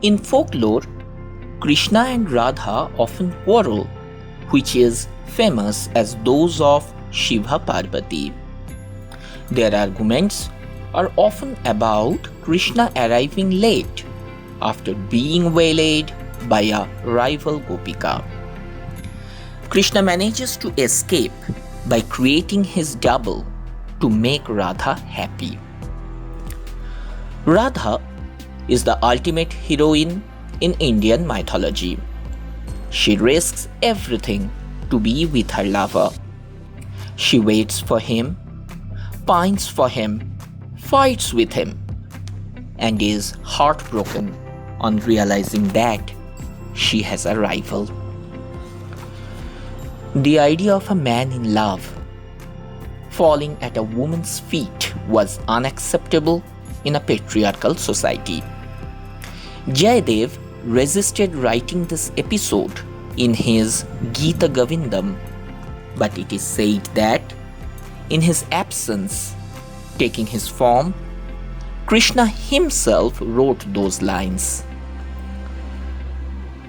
In folklore, Krishna and Radha often quarrel, which is famous as those of Shiva Parvati. Their arguments are often about Krishna arriving late after being waylaid by a rival Gopika. Krishna manages to escape by creating his double to make Radha happy. Radha is the ultimate heroine in Indian mythology. She risks everything to be with her lover. She waits for him, pines for him, fights with him, and is heartbroken on realizing that she has a rival. The idea of a man in love falling at a woman's feet was unacceptable in a patriarchal society. Jayadev resisted writing this episode in his Gita Govindam, but it is said that in his absence, taking his form, Krishna himself wrote those lines.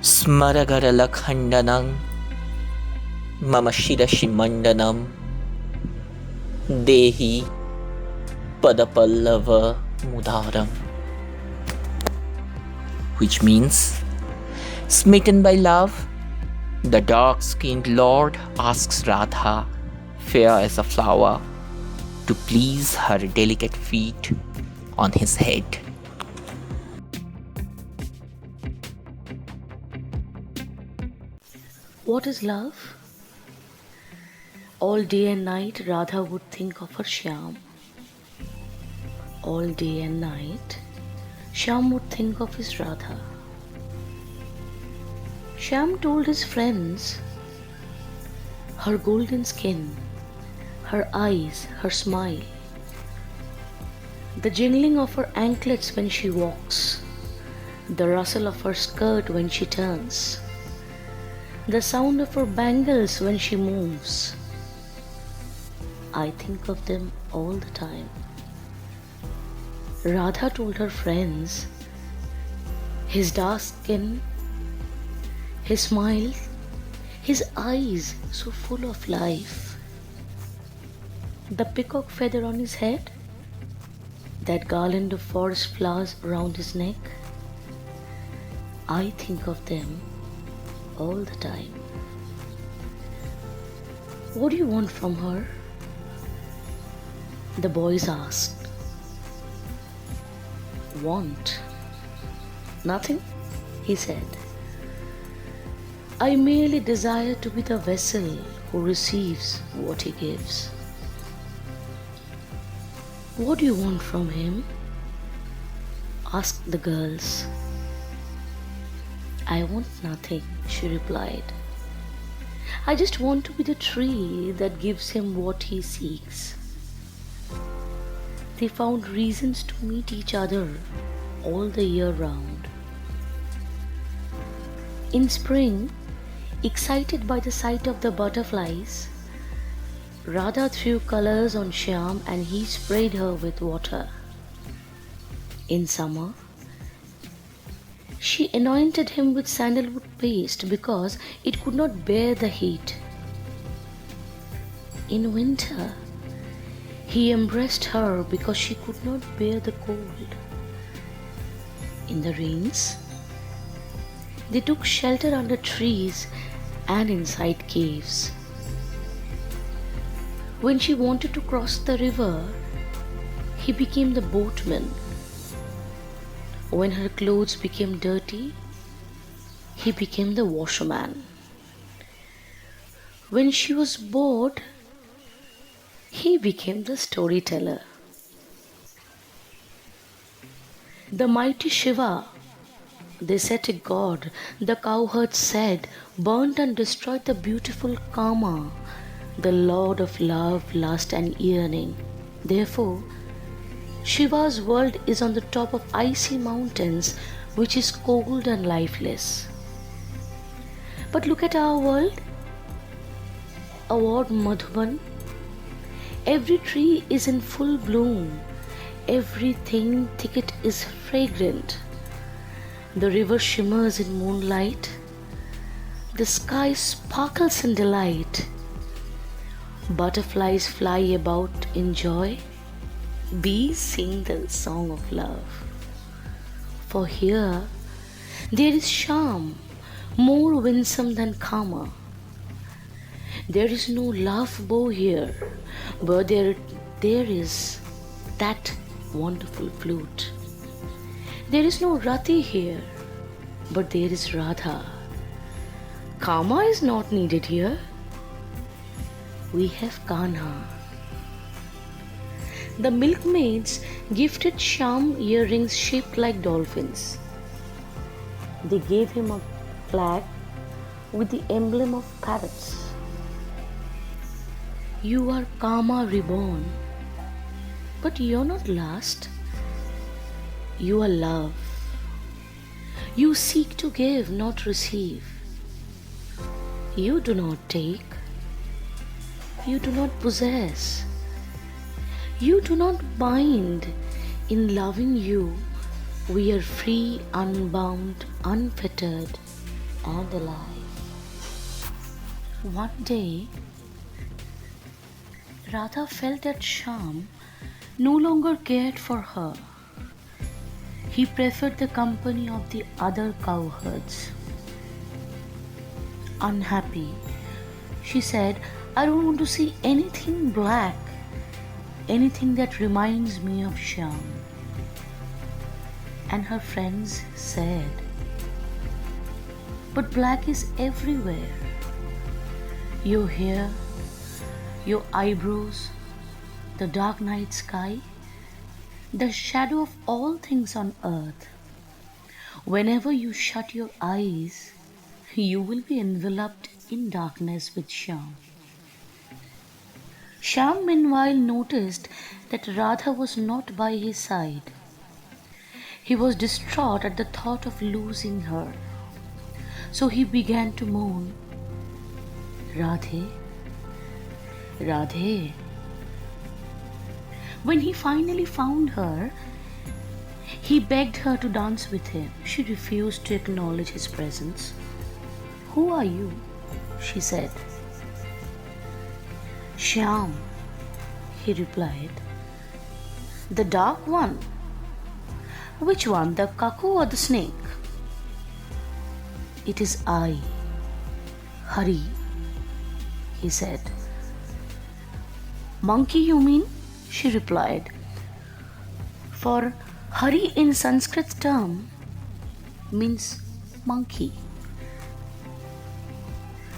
Smaragara Lakhandanam Mama Shirashi Mandanam Dehi Padapallava Mudaram, which means, smitten by love, the dark-skinned Lord asks Radha, fair as a flower, to please her delicate feet on his head. What is love? All day and night Radha would think of her Shyam. All day and night Shyam would think of his Radha. Shyam told his friends, her golden skin, her eyes, her smile, the jingling of her anklets when she walks, the rustle of her skirt when she turns, the sound of her bangles when she moves. I think of them all the time. Radha told her friends, his dark skin, his smile, his eyes so full of life, the peacock feather on his head, that garland of forest flowers around his neck. I think of them all the time. What do you want from her? The boys asked. Want? Nothing, he said. I merely desire to be the vessel who receives what he gives. What do you want from him? Asked the girls. I want nothing, she replied. I just want to be the tree that gives him what he seeks. They found reasons to meet each other all the year round. In spring, excited by the sight of the butterflies, Radha threw colors on Shyam and he sprayed her with water. In summer, she anointed him with sandalwood paste because it could not bear the heat. In winter, he embraced her because she could not bear the cold. In the rains, they took shelter under trees and inside caves. When she wanted to cross the river, he became the boatman. When her clothes became dirty, he became the washerman. When she was bored, he became the storyteller. The mighty Shiva, the ascetic god, the cowherd said, burnt and destroyed the beautiful Kama, the lord of love, lust and yearning. Therefore, Shiva's world is on the top of icy mountains, which is cold and lifeless. But look at our world. Award Madhuban. Every tree is in full bloom. Everything thicket is fragrant. The river shimmers in moonlight. The sky sparkles in delight. Butterflies fly about in joy. Bees sing the song of love. For here there is charm more winsome than Kama. There is no love bow here, but there is that wonderful flute. There is no Rati here, but there is Radha. Kama is not needed here. We have Kanha. The milkmaids gifted Shyam earrings shaped like dolphins. They gave him a flag with the emblem of parrots. You are Kama reborn, but you're not last. You are love. You seek to give, not receive. You do not take. You do not possess. You do not bind. In loving you, we are free, unbound, unfettered, and alive. One day, Radha felt that Shyam no longer cared for her. He preferred the company of the other cowherds. Unhappy, she said, I don't want to see anything black, anything that reminds me of Shyam. And her friends said, but black is everywhere. Your hair, your eyebrows, the dark night sky, the shadow of all things on earth. Whenever you shut your eyes, you will be enveloped in darkness with Shyam. Shyam meanwhile noticed that Radha was not by his side. He was distraught at the thought of losing her. So he began to moan, Radhe, Radhe. When he finally found her, he begged her to dance with him. She refused to acknowledge his presence. Who are you? She said. Shyam, he replied. The dark one. Which one, the cuckoo or the snake? It is I, Hari, he said. Monkey, you mean? She replied. For Hari in Sanskrit term means monkey.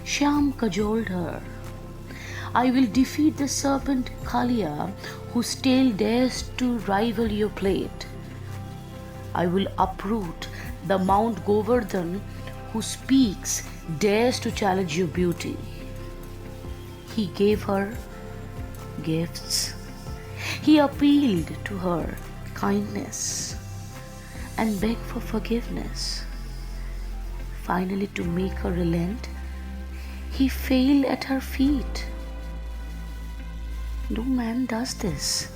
Shyam cajoled her. I will defeat the serpent Kalia, whose tail dares to rival your plate. I will uproot the Mount Govardhan, whose peaks dares to challenge your beauty. He gave her gifts. He appealed to her kindness and begged for forgiveness. Finally, to make her relent, he fell at her feet. No man does this,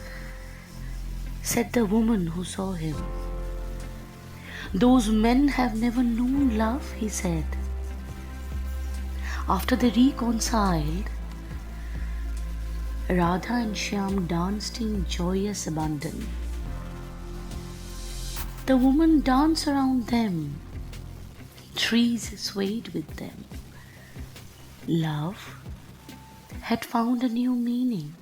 said the woman who saw him. Those men have never known love, he said. After they reconciled, Radha and Shyam danced in joyous abandon. The woman danced around them. Trees swayed with them. Love had found a new meaning.